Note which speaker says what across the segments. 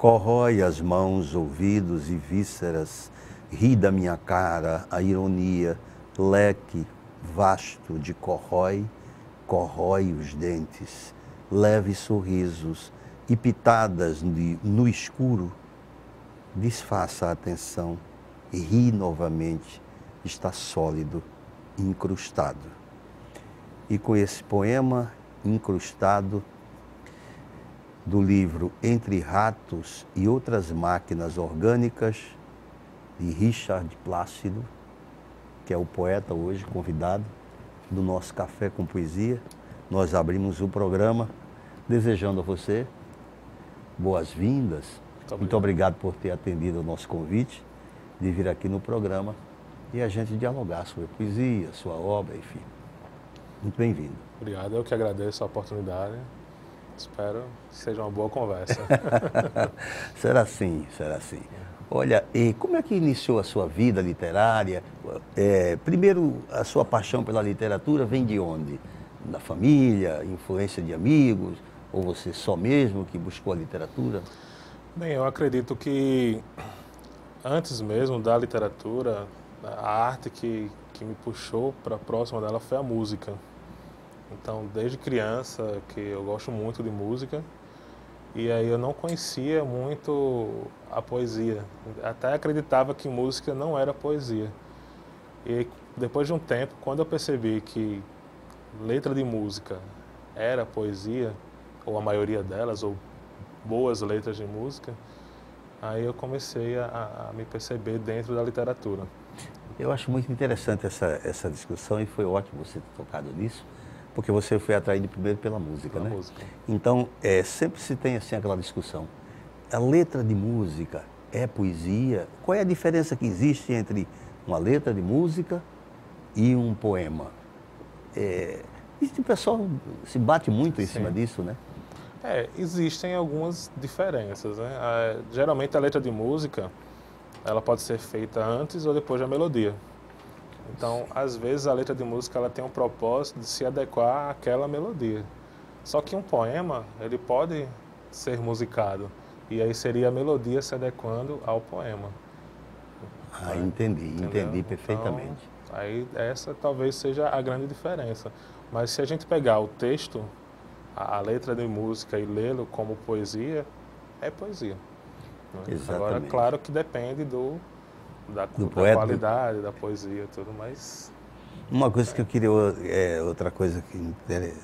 Speaker 1: Corrói as mãos, ouvidos e vísceras, ri da minha cara a ironia, leque vasto de corrói, corrói os dentes, leves sorrisos e pitadas no escuro. Desfaça a atenção e ri novamente, está sólido, incrustado. E com esse poema incrustado do livro Entre Ratos e Outras Máquinas Orgânicas, de Richard Plácido, que é o poeta hoje convidado do nosso Café com Poesia, nós abrimos o programa desejando a você boas-vindas. Muito obrigado por ter atendido o nosso convite de vir aqui no programa e a gente dialogar sobre poesia, sua obra, enfim. Muito bem-vindo.
Speaker 2: Obrigado, eu que agradeço a oportunidade. Espero que seja uma boa conversa.
Speaker 1: Será sim, será sim. Olha, e como é que iniciou a sua vida literária? Primeiro, a sua paixão pela literatura vem de onde? Da família, influência de amigos? Ou você só mesmo que buscou a literatura?
Speaker 2: Bem, eu acredito que antes mesmo da literatura, a arte que me puxou para próxima dela foi a música. Então, desde criança, que eu gosto muito de música, e aí eu não conhecia muito a poesia. Até acreditava que música não era poesia. E depois de um tempo, quando eu percebi que letra de música era poesia, ou a maioria delas, ou boas letras de música, aí eu comecei a me perceber dentro da literatura.
Speaker 1: Eu acho muito interessante essa discussão e foi ótimo você ter tocado nisso, porque você foi atraído primeiro pela música, né?
Speaker 2: Música.
Speaker 1: Então, sempre se tem assim aquela discussão. A letra de música é poesia? Qual é a diferença que existe entre uma letra de música e um poema? O pessoal se bate muito em cima disso, né?
Speaker 2: Existem algumas diferenças, né? Geralmente a letra de música, ela pode ser feita antes ou depois da melodia. Então, às vezes a letra de música ela tem um propósito de se adequar àquela melodia. Só que um poema, ele pode ser musicado, e aí seria a melodia se adequando ao poema.
Speaker 1: Entendi perfeitamente.
Speaker 2: Então, aí essa talvez seja a grande diferença. Mas se a gente pegar o texto, a letra de música e lê-lo como poesia, é poesia. Né? Agora, claro que depende da qualidade da poesia e tudo, mas...
Speaker 1: Uma coisa que eu queria, outra coisa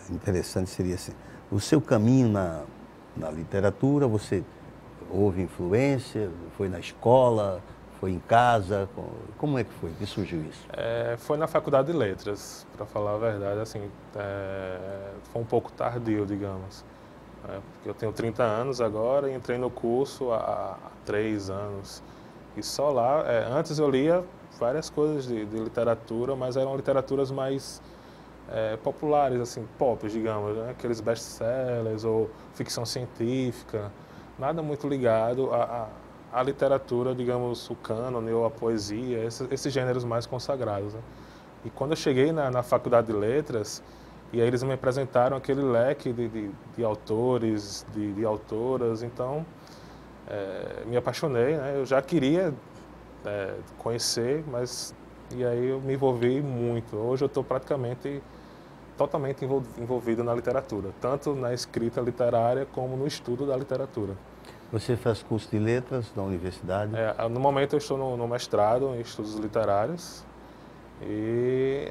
Speaker 1: interessante seria assim, o seu caminho na literatura, você houve influência, foi na escola, foi em casa, como é que foi? Que surgiu isso?
Speaker 2: Foi na faculdade de letras, para falar a verdade, assim, foi um pouco tardio, digamos. Porque eu tenho 30 anos agora e entrei no curso há 3 anos. E só lá, antes eu lia várias coisas de literatura, mas eram literaturas mais populares, assim, pop, digamos, né? Aqueles best-sellers ou ficção científica, nada muito ligado à literatura, digamos, o cânone ou a poesia, esses gêneros mais consagrados. Né? E quando eu cheguei na faculdade de letras, e aí eles me apresentaram aquele leque de autores, de autoras, então me apaixonei, né? Eu já queria conhecer, mas e aí eu me envolvi muito. Hoje eu estou praticamente totalmente envolvido na literatura, tanto na escrita literária como no estudo da literatura.
Speaker 1: Você faz curso de letras na universidade?
Speaker 2: No momento eu estou no mestrado em estudos literários e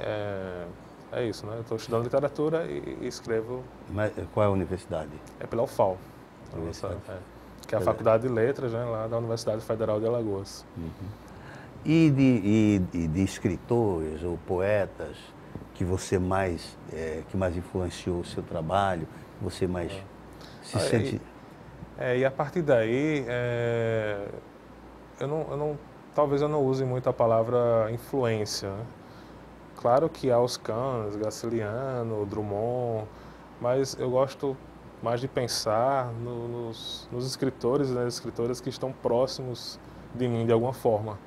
Speaker 2: é isso, né? Eu estou estudando literatura e escrevo...
Speaker 1: Mas qual é a universidade?
Speaker 2: É pela UFAL, que é a Faculdade de Letras, né, lá da Universidade Federal de Alagoas.
Speaker 1: Uhum. E de escritores ou poetas que você que mais influenciou o seu trabalho, que você mais se sente...
Speaker 2: E a partir daí, talvez eu não use muito a palavra influência, né? Claro que há os Cães, Graciliano, Drummond, mas eu gosto mais de pensar nos escritores e nas escritoras que estão próximos de mim de alguma forma.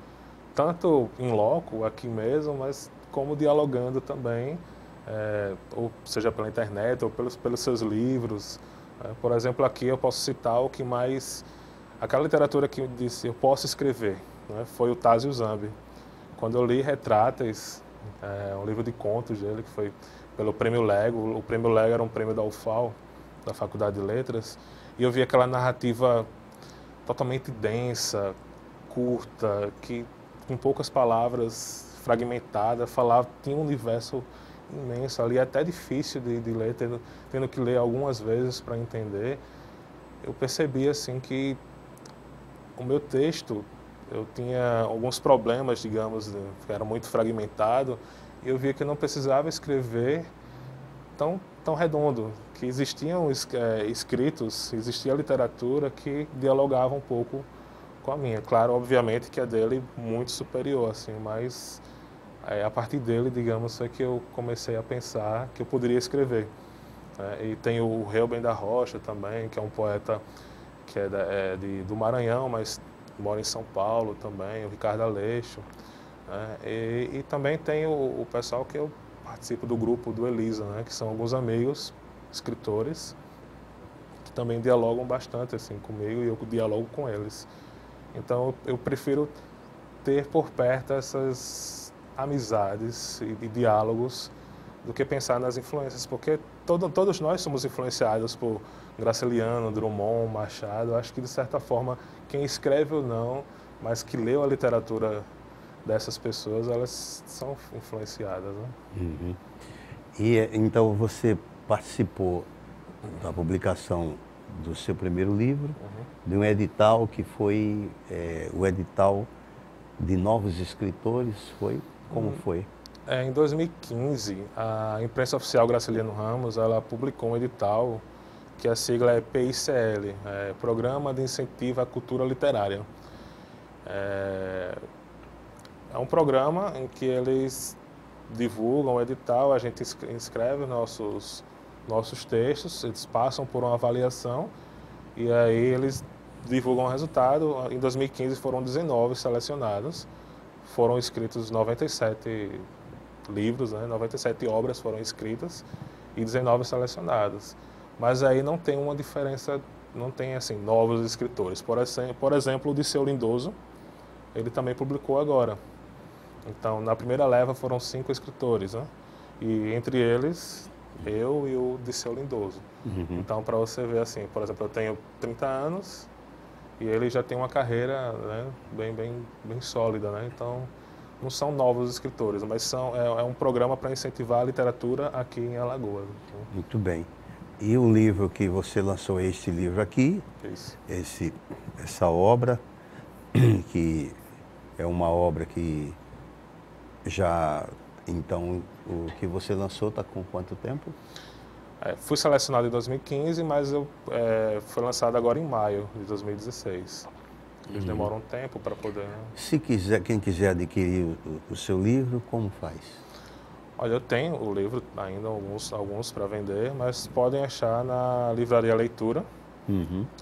Speaker 2: Tanto em loco, aqui mesmo, mas como dialogando também, ou seja pela internet ou pelos seus livros. Por exemplo, aqui eu posso citar o que mais aquela literatura que disse eu posso escrever, né, foi o Tásio Zambi. Quando eu li Retráteis, um livro de contos dele, que foi pelo Prêmio Lego, o Prêmio Lego era um prêmio da UFAL, da Faculdade de Letras, e eu vi aquela narrativa totalmente densa, curta, que com poucas palavras, fragmentada, falava, tinha um universo imenso ali, é até difícil de ler, tendo que ler algumas vezes para entender. Eu percebi assim que o meu texto, eu tinha alguns problemas, digamos, que era muito fragmentado, e eu via que eu não precisava escrever tão redondo, que existiam escritos, existia literatura que dialogava um pouco com a minha. Claro, obviamente que a dele muito superior, assim, mas a partir dele, digamos, foi que eu comecei a pensar que eu poderia escrever. E tem o Reuben da Rocha também, que é um poeta que do Maranhão, mas mora em São Paulo também, o Ricardo Aleixo. E também tem o pessoal que eu participo do grupo do Elisa, né, que são alguns amigos, escritores, que também dialogam bastante assim, comigo e eu dialogo com eles. Então eu prefiro ter por perto essas amizades e diálogos do que pensar nas influências, porque todos nós somos influenciados por Graciliano, Drummond, Machado. Acho que de certa forma quem escreve ou não, mas que leu a literatura dessas pessoas, elas são influenciadas, né?
Speaker 1: Uhum. E então você participou da publicação do seu primeiro livro, de um edital que foi o edital de novos escritores, foi? Como foi?
Speaker 2: Em 2015, a imprensa oficial Graciliano Ramos, ela publicou um edital que a sigla é PICL, Programa de Incentivo à Cultura Literária. É um programa em que eles divulgam o edital, a gente inscreve nossos textos, eles passam por uma avaliação e aí eles divulgam o resultado. Em 2015 foram 19 selecionados, foram escritos 97 livros, né? 97 obras foram escritas e 19 selecionadas. Mas aí não tem uma diferença, não tem assim novos escritores. Por exemplo, o Disseu Lindoso, ele também publicou agora. Então, na primeira leva foram 5 escritores, né? E entre eles, eu e o Disseu Lindoso. Então, para você ver assim, por exemplo, eu tenho 30 anos e ele já tem uma carreira, né, bem sólida, né? Então, não são novos escritores, mas é um programa para incentivar a literatura aqui em Alagoas.
Speaker 1: Muito bem. E o livro que você lançou, este livro aqui,
Speaker 2: Isso.
Speaker 1: essa obra, que é uma obra que já, então, o que você lançou está com quanto tempo?
Speaker 2: Fui selecionado em 2015, mas foi lançado agora em maio de 2016. Eles demoram um tempo para poder...
Speaker 1: Se quiser, quem quiser adquirir o seu livro, como faz?
Speaker 2: Olha, eu tenho o livro ainda, alguns para vender, mas podem achar na Livraria Leitura,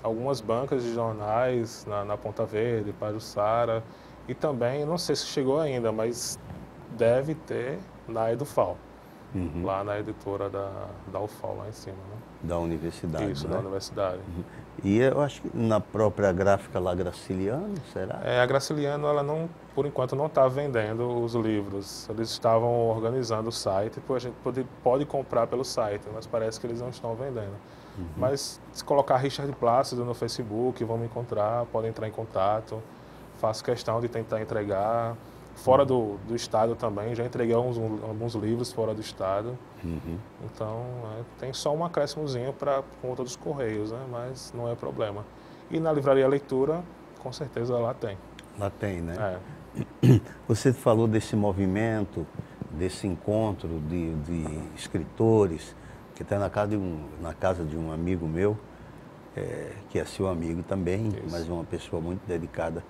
Speaker 2: algumas bancas de jornais, na Ponta Verde, Pajuçara, e também, não sei se chegou ainda, mas deve ter na Edufal, lá na editora da UFAL, lá em cima, né?
Speaker 1: Da universidade,
Speaker 2: Isso,
Speaker 1: né?
Speaker 2: da universidade.
Speaker 1: E eu acho que na própria gráfica lá, Graciliano, será?
Speaker 2: A Graciliano, ela não, por enquanto, não está vendendo os livros. Eles estavam organizando o site, depois a gente pode comprar pelo site, mas parece que eles não estão vendendo. Mas se colocar Richard Plácido no Facebook, vão me encontrar, podem entrar em contato. Faço questão de tentar entregar. Fora do estado também, já entreguei alguns livros fora do estado. Então, tem só um acréscimozinho para conta dos Correios, né? Mas não é problema. E na Livraria Leitura, com certeza lá tem.
Speaker 1: Lá tem, né? Você falou desse movimento, desse encontro de escritores, que está na casa de um amigo meu, que é seu amigo também, mas uma pessoa muito dedicada,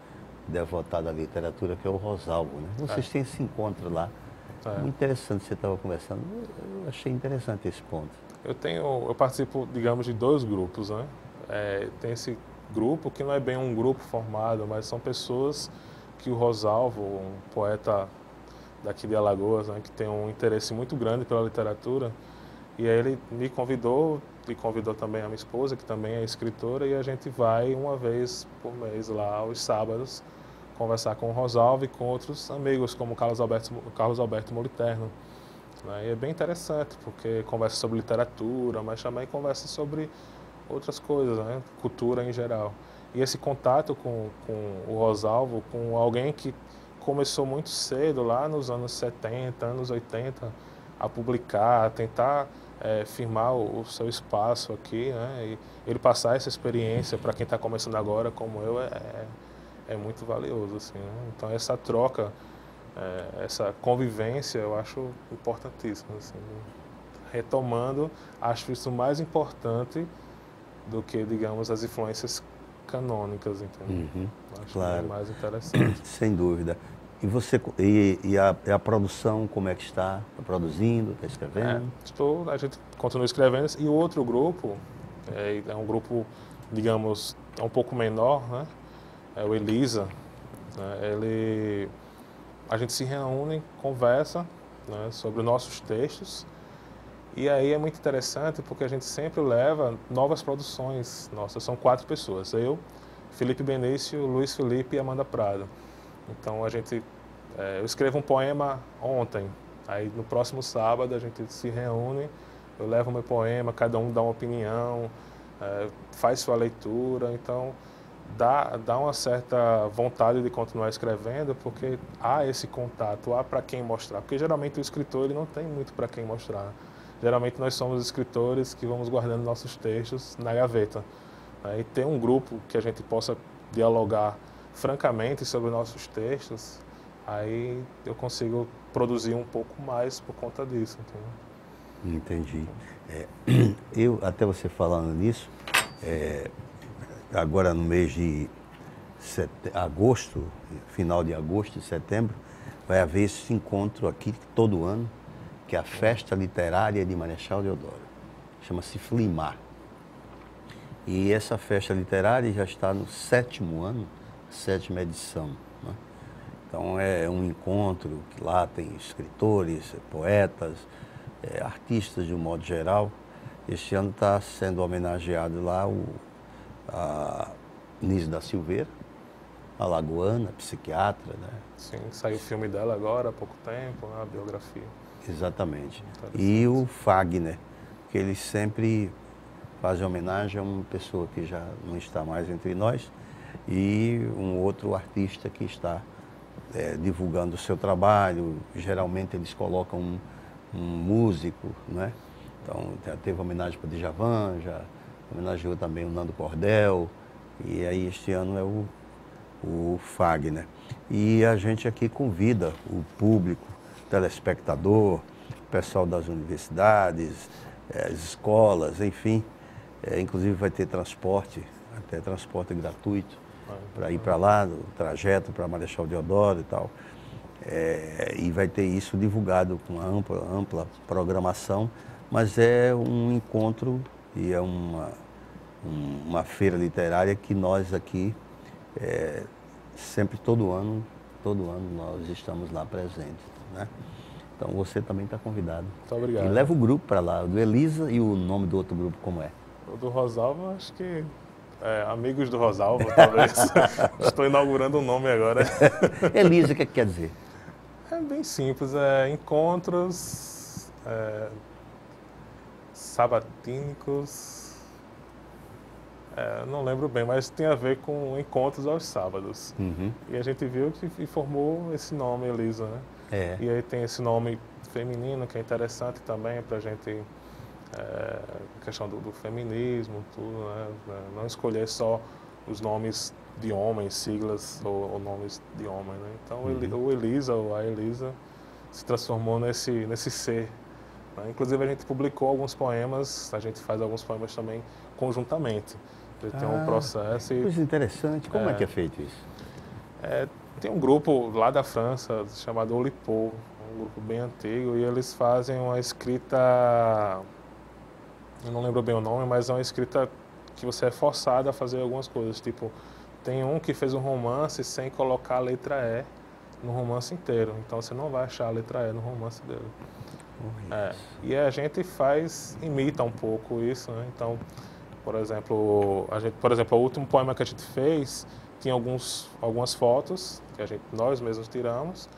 Speaker 1: devotada à literatura, que é o Rosalvo, né? Vocês têm esse encontro lá. Muito interessante, você estava conversando. Eu achei interessante esse ponto.
Speaker 2: Eu participo, digamos, de 2 grupos, né? Tem esse grupo que não é bem um grupo formado, mas são pessoas que o Rosalvo, um poeta daqui de Alagoas, né, que tem um interesse muito grande pela literatura, E aí ele me convidou, e convidou também a minha esposa, que também é escritora, e a gente vai uma vez por mês lá, aos sábados, conversar com o Rosalvo e com outros amigos, como o Carlos Alberto Moliterno. Né? E é bem interessante, porque conversa sobre literatura, mas também conversa sobre outras coisas, né? Cultura em geral. E esse contato com o Rosalvo, com alguém que começou muito cedo, lá nos anos 70, anos 80, a publicar, a tentar firmar o seu espaço aqui, né? E ele passar essa experiência para quem está começando agora, como eu, é muito valioso, assim, né? Então essa troca, essa convivência, eu acho importantíssima, assim, né? Retomando, acho isso mais importante do que, digamos, as influências canônicas, entendeu?
Speaker 1: Uhum,
Speaker 2: Acho
Speaker 1: claro.
Speaker 2: bem mais interessante.
Speaker 1: Sem dúvida. E você a produção, como é que está? Está produzindo, está escrevendo?
Speaker 2: A gente continua escrevendo. E o outro grupo, é um grupo, digamos, um pouco menor, né? É o Elisa. Né? A gente se reúne, conversa, né, sobre nossos textos. E aí é muito interessante porque a gente sempre leva novas produções nossas. São 4 pessoas. Eu, Felipe Benício, Luiz Felipe e Amanda Prado. Então eu escrevo um poema ontem. Aí no próximo sábado a gente se reúne, eu levo meu poema, cada um dá uma opinião, faz sua leitura. Então dá uma certa vontade de continuar escrevendo, porque há esse contato, há para quem mostrar. Porque geralmente o escritor ele não tem muito para quem mostrar. Geralmente nós somos escritores que vamos guardando nossos textos na gaveta. E ter um grupo que a gente possa dialogar francamente sobre nossos textos, aí eu consigo produzir um pouco mais por conta disso. Entendeu?
Speaker 1: Entendi. Eu, até você falando nisso, agora no mês de agosto, final de agosto e setembro, vai haver esse encontro aqui todo ano, que é a Festa Literária de Marechal Deodoro. Chama-se Flimar. E essa festa literária já está no 7º ano, 7ª edição. Né? Então é um encontro que lá tem escritores, poetas, artistas de um modo geral. Este ano está sendo homenageado lá a Nise da Silveira, alagoana, psiquiatra. Né?
Speaker 2: Sim, saiu o filme dela agora há pouco tempo, a biografia.
Speaker 1: Exatamente. E o Fagner, que ele sempre faz homenagem a uma pessoa que já não está mais entre nós e um outro artista que está divulgando o seu trabalho. Geralmente eles colocam um músico, né? Então já teve homenagem para Djavan, já homenageou também o Nando Cordel, e aí este ano é o Fagner. E a gente aqui convida o público, telespectador, pessoal das universidades, as escolas, enfim. Inclusive vai ter transporte, até transporte gratuito, para ir para lá, o trajeto para Marechal Deodoro e tal. E vai ter isso divulgado com uma ampla programação, mas é um encontro e é uma feira literária que nós aqui, sempre todo ano nós estamos lá presentes. Né? Então você também está convidado.
Speaker 2: Muito obrigado.
Speaker 1: E leva o grupo para lá, o do Elisa, e o nome do outro grupo como é?
Speaker 2: O do Rosalvo, acho que Amigos do Rosalvo, talvez. Estou inaugurando um nome agora.
Speaker 1: Elisa, o que quer dizer?
Speaker 2: É bem simples, encontros sabatínicos, não lembro bem, mas tem a ver com encontros aos sábados.
Speaker 1: Uhum.
Speaker 2: E a gente viu que formou esse nome, Elisa, né? E aí tem esse nome feminino que é interessante também para a gente, a questão do feminismo, tudo, né? Não escolher só os nomes de homens, siglas ou nomes de homem, né? Então o Elisa ou a Elisa se transformou nesse ser. Né? Inclusive a gente publicou alguns poemas, a gente faz alguns poemas também conjuntamente. Tem um processo.
Speaker 1: Coisa interessante. Como é que é feito isso?
Speaker 2: Tem um grupo lá da França chamado Olipô, um grupo bem antigo, e eles fazem uma escrita, eu não lembro bem o nome, mas é uma escrita que você é forçado a fazer algumas coisas. Tipo, tem um que fez um romance sem colocar a letra E no romance inteiro, então você não vai achar a letra E no romance dele. E a gente imita um pouco isso, né? Então, por exemplo, o último poema que a gente fez tinha algumas fotos que nós mesmos tiramos,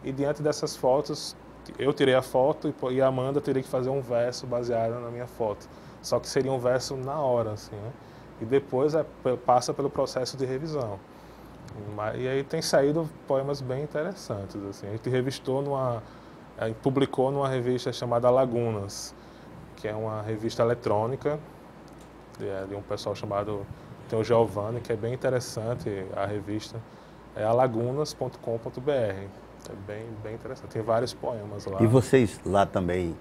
Speaker 2: e diante dessas fotos, eu tirei a foto e a Amanda teria que fazer um verso baseado na minha foto. Só que seria um verso na hora, assim, né? E depois passa pelo processo de revisão. E aí tem saído poemas bem interessantes, assim. A gente publicou numa revista chamada Lagunas, que é uma revista eletrônica de um pessoal tem o Giovanni, que é bem interessante a revista, é alagunas.com.br. É bem interessante, tem vários poemas lá.
Speaker 1: E vocês lá também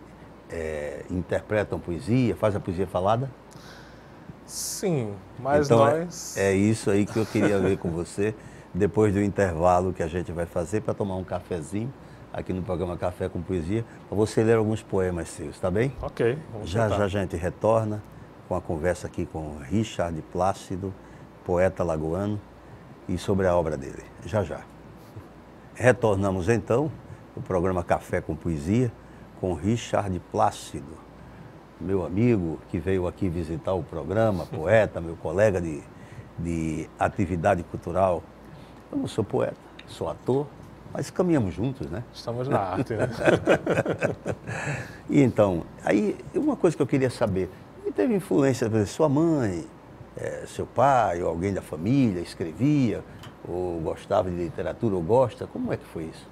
Speaker 1: interpretam poesia, fazem a poesia falada?
Speaker 2: Sim, mas
Speaker 1: então,
Speaker 2: nós...
Speaker 1: É isso aí que eu queria ver com você, depois do intervalo que a gente vai fazer para tomar um cafezinho, aqui no programa Café com Poesia, para você ler alguns poemas seus, tá bem?
Speaker 2: Ok,
Speaker 1: já a gente retorna com a conversa aqui com Richard Plácido, poeta lagoano, e sobre a obra dele, já. Retornamos então o programa Café com Poesia com Richard Plácido, meu amigo que veio aqui visitar o programa, poeta, meu colega de atividade cultural. Eu não sou poeta, sou ator, mas caminhamos juntos, né?
Speaker 2: Estamos na arte, né?
Speaker 1: E então, aí uma coisa que eu queria saber, teve influência, por exemplo, sua mãe, seu pai, ou alguém da família escrevia, ou gostava de literatura, ou gosta? Como é que foi isso?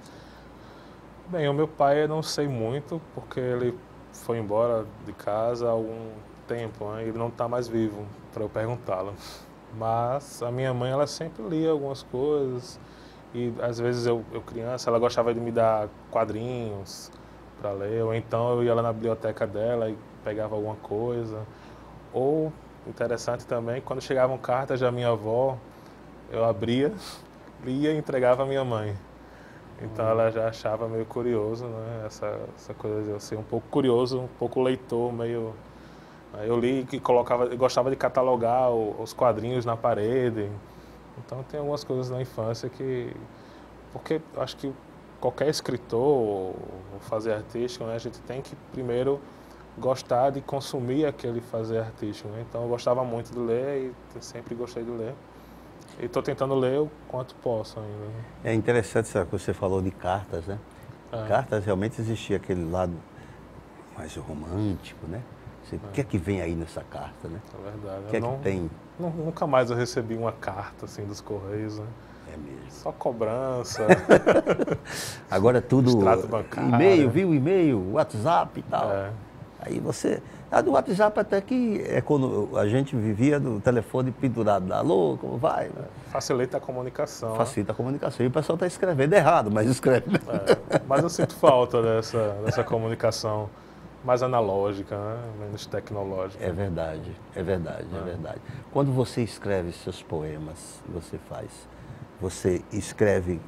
Speaker 2: Bem, o meu pai eu não sei muito, porque ele foi embora de casa há algum tempo, né? Ele não está mais vivo para eu perguntá-lo. Mas a minha mãe, ela sempre lia algumas coisas, e às vezes eu criança, ela gostava de me dar quadrinhos para ler, ou então eu ia lá na biblioteca dela e pegava alguma coisa. Ou, interessante também, quando chegavam cartas da minha avó, eu abria, lia e entregava à minha mãe. Então ela já achava meio curioso, né? Essa coisa de eu ser um pouco curioso, um pouco leitor, meio... Eu li e eu gostava de catalogar os quadrinhos na parede. Então tem algumas coisas na infância porque acho que qualquer escritor ou fazer artístico, né, a gente tem que primeiro gostar de consumir aquele fazer artístico, né? Então eu gostava muito de ler e sempre gostei de ler. E estou tentando ler o quanto posso ainda. Né?
Speaker 1: É interessante isso que você falou de cartas, né? Cartas, realmente existia aquele lado mais romântico, né? O que é que vem aí nessa carta, né?
Speaker 2: É verdade.
Speaker 1: O que é que tem?
Speaker 2: Nunca mais eu recebi uma carta assim dos Correios, né?
Speaker 1: É mesmo.
Speaker 2: Só cobrança.
Speaker 1: Agora é tudo
Speaker 2: extrato bancário.
Speaker 1: E-mail, viu? E-mail, WhatsApp e tal. Aí você... do WhatsApp até que é quando a gente vivia do telefone pendurado. Alô, como vai?
Speaker 2: Facilita a comunicação.
Speaker 1: Facilita a comunicação. E o pessoal está escrevendo errado, mas escreve.
Speaker 2: Mas eu sinto falta dessa comunicação mais analógica, né? Menos tecnológica.
Speaker 1: É verdade. Quando você escreve seus poemas, você escreve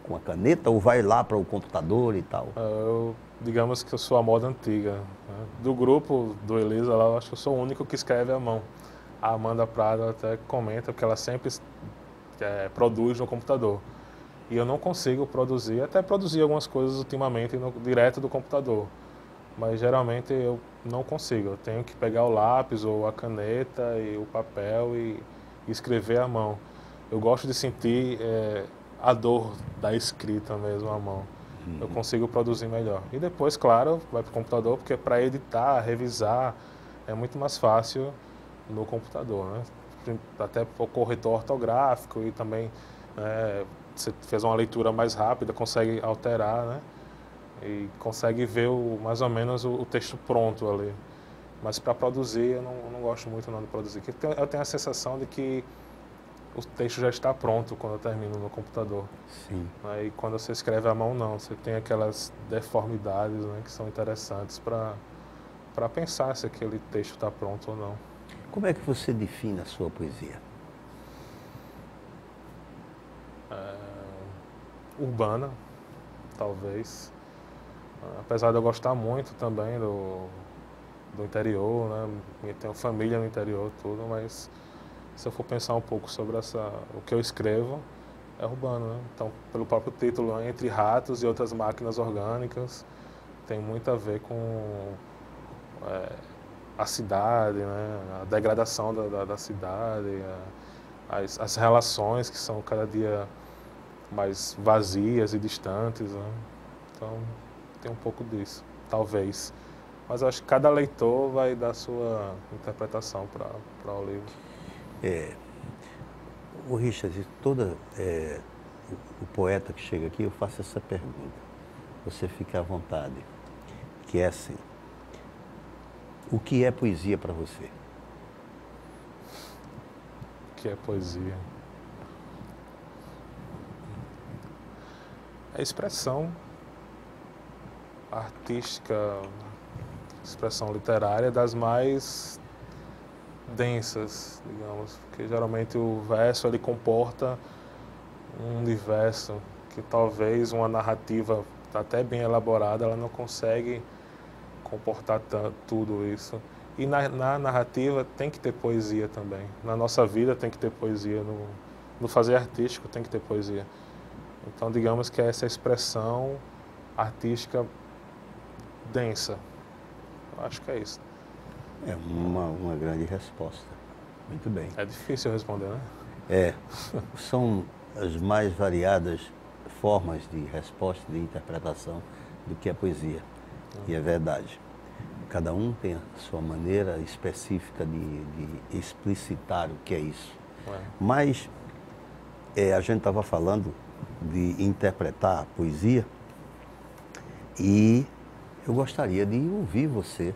Speaker 1: com a caneta ou vai lá para o computador e tal?
Speaker 2: Digamos que eu sou a moda antiga. Né? Do grupo do Elisa, eu acho que eu sou o único que escreve à mão. A Amanda Prado até comenta, porque ela sempre produz no computador. E eu não consigo produzir, até produzir algumas coisas ultimamente direto do computador. Mas geralmente eu não consigo. Eu tenho que pegar o lápis ou a caneta e o papel e escrever à mão. Eu gosto de sentir a dor da escrita mesmo à mão. Eu consigo produzir melhor. E depois, claro, vai para o computador, porque para editar, revisar, é muito mais fácil no computador, né? Até o corretor ortográfico e também você fez uma leitura mais rápida, consegue alterar, né? E consegue ver mais ou menos o texto pronto ali. Mas para produzir, eu não gosto muito não de produzir. Porque eu tenho a sensação de que o texto já está pronto quando eu termino no computador.
Speaker 1: Sim.
Speaker 2: Aí quando você escreve à mão, não. Você tem aquelas deformidades, né, que são interessantes para pensar se aquele texto está pronto ou não.
Speaker 1: Como é que você define a sua poesia?
Speaker 2: Urbana, talvez. Apesar de eu gostar muito também do interior, né? Eu tenho família no interior, tudo, mas se eu for pensar um pouco sobre o que eu escrevo, é urbano, né? Então, pelo próprio título, Entre Ratos e Outras Máquinas Orgânicas, tem muito a ver com a cidade, né? A degradação da cidade, as relações que são cada dia mais vazias e distantes, né? Então, tem um pouco disso, talvez. Mas eu acho que cada leitor vai dar sua interpretação para o livro.
Speaker 1: O Richard, o poeta que chega aqui, eu faço essa pergunta. Você fica à vontade. Que é assim, o que é poesia para você?
Speaker 2: O que é poesia? É expressão artística, expressão literária das mais densas, digamos, porque geralmente o verso ele comporta um universo que talvez uma narrativa até bem elaborada ela não consegue comportar tudo isso. E na narrativa tem que ter poesia também. Na nossa vida tem que ter poesia, no fazer artístico tem que ter poesia. Então digamos que é essa expressão artística densa. Eu acho que é isso.
Speaker 1: É uma grande resposta. Muito bem.
Speaker 2: É difícil responder, né?
Speaker 1: São as mais variadas formas de resposta, de interpretação do que é poesia. E é verdade. Cada um tem a sua maneira específica de explicitar o que é isso. Mas a gente estava falando de interpretar a poesia e eu gostaria de ouvir você.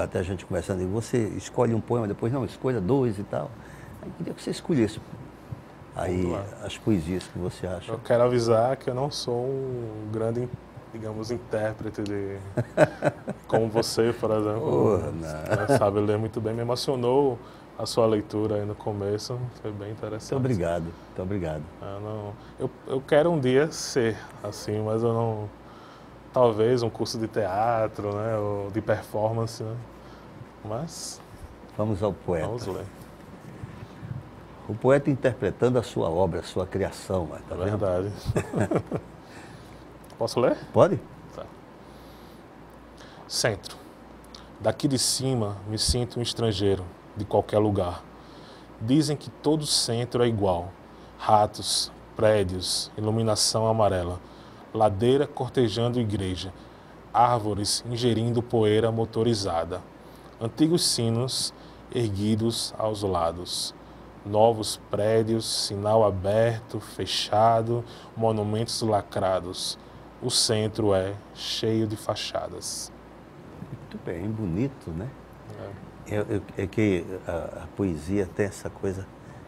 Speaker 1: Até a gente conversando, e você escolhe um poema, depois não, escolha 2 e tal. Aí queria que você escolhesse aí as poesias que você acha.
Speaker 2: Eu quero avisar que eu não sou um grande, digamos, intérprete de... como você, por exemplo. Sabe ler muito bem. Me emocionou a sua leitura aí no começo, foi bem interessante.
Speaker 1: Muito obrigado, muito obrigado.
Speaker 2: Eu quero um dia ser assim, mas eu não... Talvez um curso de teatro, né, ou de performance, né? Mas...
Speaker 1: Vamos ao poeta.
Speaker 2: Vamos ler.
Speaker 1: O poeta interpretando a sua obra, a sua criação, tá vendo?
Speaker 2: Verdade. Posso ler?
Speaker 1: Pode.
Speaker 2: Tá. Centro. Daqui de cima me sinto um estrangeiro, de qualquer lugar. Dizem que todo centro é igual. Ratos, prédios, iluminação amarela. Ladeira cortejando igreja. Árvores ingerindo poeira motorizada. Antigos sinos erguidos aos lados. Novos prédios, sinal aberto, fechado, monumentos lacrados. O centro é cheio de fachadas.
Speaker 1: Muito bem, bonito, né? É que a poesia tem essa coisa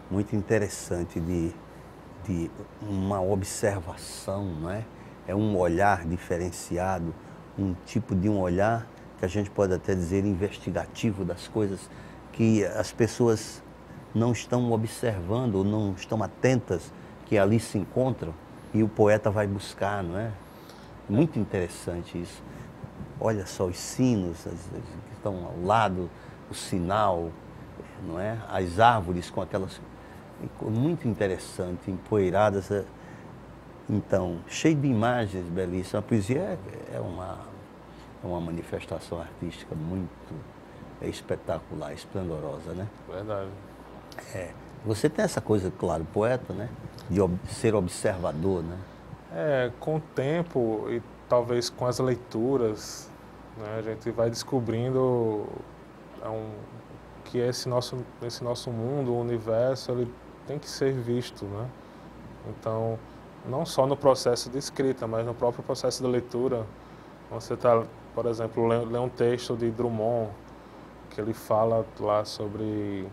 Speaker 1: muito interessante de uma observação, não é? É um olhar diferenciado, um tipo de um olhar que a gente pode até dizer investigativo das coisas que as pessoas não estão observando ou não estão atentas que ali se encontram e o poeta vai buscar, não é? Muito interessante isso. Olha só os sinos que estão ao lado, o sinal, não é? As árvores com aquelas... Muito interessante, empoeiradas. Então, cheio de imagens belíssimas. A poesia é uma manifestação artística muito espetacular, esplendorosa, né?
Speaker 2: Verdade.
Speaker 1: Você tem essa coisa, claro, poeta, né? De ser observador, né?
Speaker 2: Com o tempo e talvez com as leituras, né, a gente vai descobrindo que esse nosso mundo, o universo, ele tem que ser visto, né? Então, não só no processo de escrita, mas no próprio processo de leitura. Você está, por exemplo, lê um texto de Drummond, que ele fala lá sobre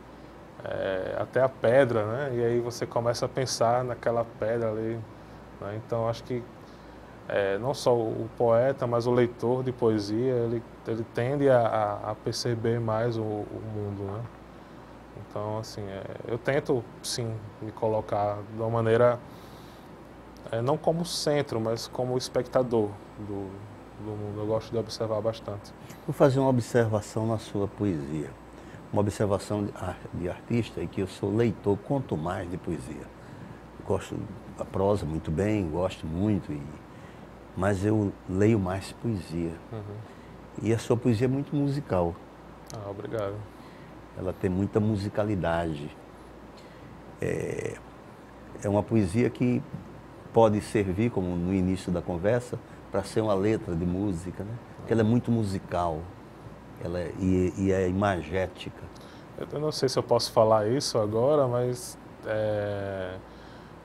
Speaker 2: até a pedra, né? E aí você começa a pensar naquela pedra ali, né? Então, acho que não só o poeta, mas o leitor de poesia, ele tende a perceber mais o mundo, né? Então, assim, eu tento, sim, me colocar de uma maneira, não como centro, mas como espectador do mundo. Eu gosto de observar bastante.
Speaker 1: Vou fazer uma observação na sua poesia. Uma observação de artista e que eu sou leitor, quanto mais de poesia. Gosto da prosa muito bem, gosto muito mas eu leio mais poesia. E a sua poesia é muito musical.
Speaker 2: Ah, obrigado.
Speaker 1: Ela tem muita musicalidade. É uma poesia que pode servir, como no início da conversa, para ser uma letra de música, né? Porque ela é muito musical, e é imagética.
Speaker 2: Eu não sei se eu posso falar isso agora, mas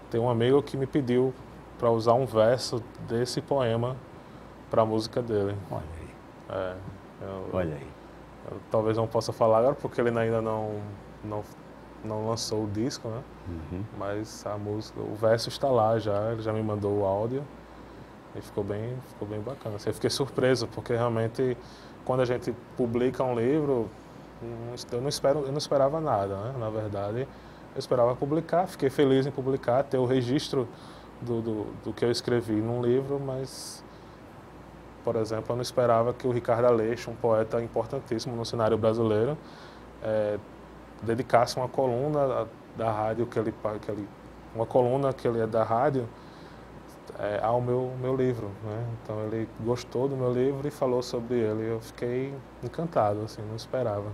Speaker 2: tem um amigo que me pediu para usar um verso desse poema para a música dele.
Speaker 1: Olha aí. Olha aí.
Speaker 2: Eu talvez não possa falar agora porque ele ainda não lançou o disco, né? Mas a música, o verso está lá já, ele já me mandou o áudio e ficou bem bacana. Assim, eu fiquei surpreso porque realmente quando a gente publica um livro, eu não esperava nada, né? Na verdade, eu esperava publicar, fiquei feliz em publicar, ter o registro do que eu escrevi num livro, mas, por exemplo, eu não esperava que o Ricardo Aleixo, um poeta importantíssimo no cenário brasileiro, dedicasse uma coluna da rádio uma coluna que ele é da rádio ao meu livro, né? Então ele gostou do meu livro e falou sobre ele. Eu fiquei encantado, assim, não esperava.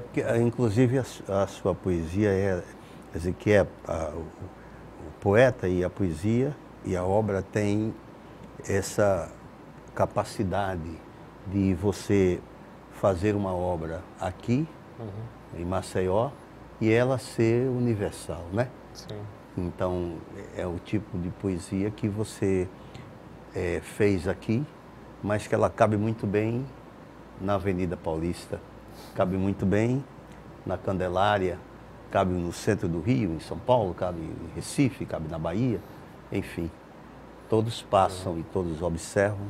Speaker 1: Porque inclusive a sua poesia quer dizer que o poeta e a poesia e a obra tem essa capacidade de você fazer uma obra aqui em Maceió e ela ser universal, né?
Speaker 2: Sim.
Speaker 1: Então, é o tipo de poesia que você fez aqui, mas que ela cabe muito bem na Avenida Paulista, cabe muito bem na Candelária, cabe no centro do Rio, em São Paulo, cabe em Recife, cabe na Bahia, enfim. Todos passam e todos observam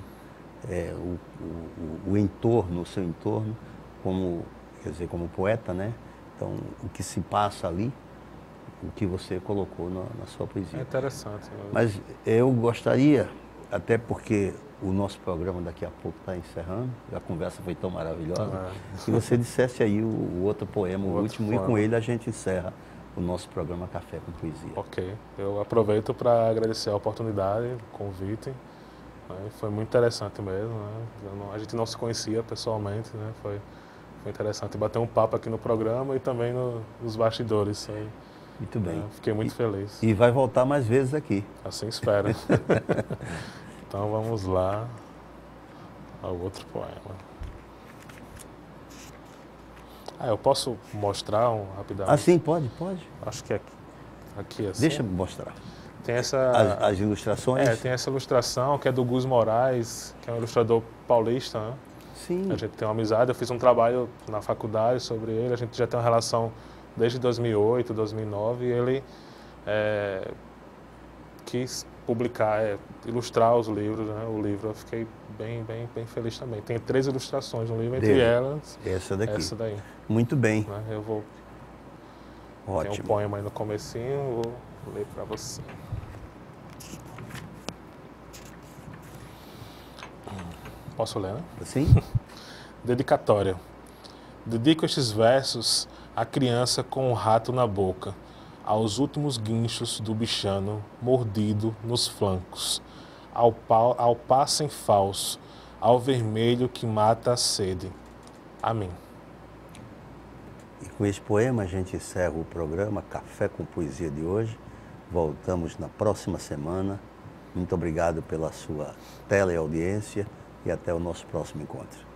Speaker 1: o entorno, o seu entorno, como poeta, né? Então, o que se passa ali, o que você colocou na sua poesia.
Speaker 2: É interessante.
Speaker 1: Mas eu gostaria, até porque o nosso programa daqui a pouco está encerrando, a conversa foi tão maravilhosa, que você dissesse aí o outro poema, o último, e com ele a gente encerra o nosso programa Café com Poesia.
Speaker 2: Ok. Eu aproveito para agradecer a oportunidade, o convite. Foi muito interessante mesmo, né? A gente não se conhecia pessoalmente, né? Foi interessante bater um papo aqui no programa e também nos bastidores.
Speaker 1: Muito bem.
Speaker 2: Fiquei muito feliz.
Speaker 1: E vai voltar mais vezes aqui.
Speaker 2: Assim espero. Então vamos lá ao outro poema. Eu posso mostrar rapidamente?
Speaker 1: Sim, pode.
Speaker 2: Acho que aqui assim.
Speaker 1: Deixa eu mostrar.
Speaker 2: Tem essa...
Speaker 1: As ilustrações?
Speaker 2: Tem essa ilustração que é do Gus Moraes, que é um ilustrador paulista, né?
Speaker 1: Sim.
Speaker 2: A gente tem uma amizade, eu fiz um trabalho na faculdade sobre ele, a gente já tem uma relação desde 2008, 2009, e ele quis publicar, ilustrar os livros, né? O livro, eu fiquei bem feliz também. Tem 3 ilustrações no livro, entre elas
Speaker 1: essa daqui.
Speaker 2: Essa daí.
Speaker 1: Muito bem.
Speaker 2: Né? Eu vou...
Speaker 1: Ótimo.
Speaker 2: Tem um poema aí no comecinho, vou ler para você. Posso ler, né?
Speaker 1: Sim.
Speaker 2: Dedicatória. Dedico estes versos à criança com o rato na boca, aos últimos guinchos do bichano mordido nos flancos, ao pássaro falso, ao vermelho que mata a sede. Amém.
Speaker 1: E com esse poema a gente encerra o programa Café com Poesia de hoje. Voltamos na próxima semana. Muito obrigado pela sua teleaudiência e até o nosso próximo encontro.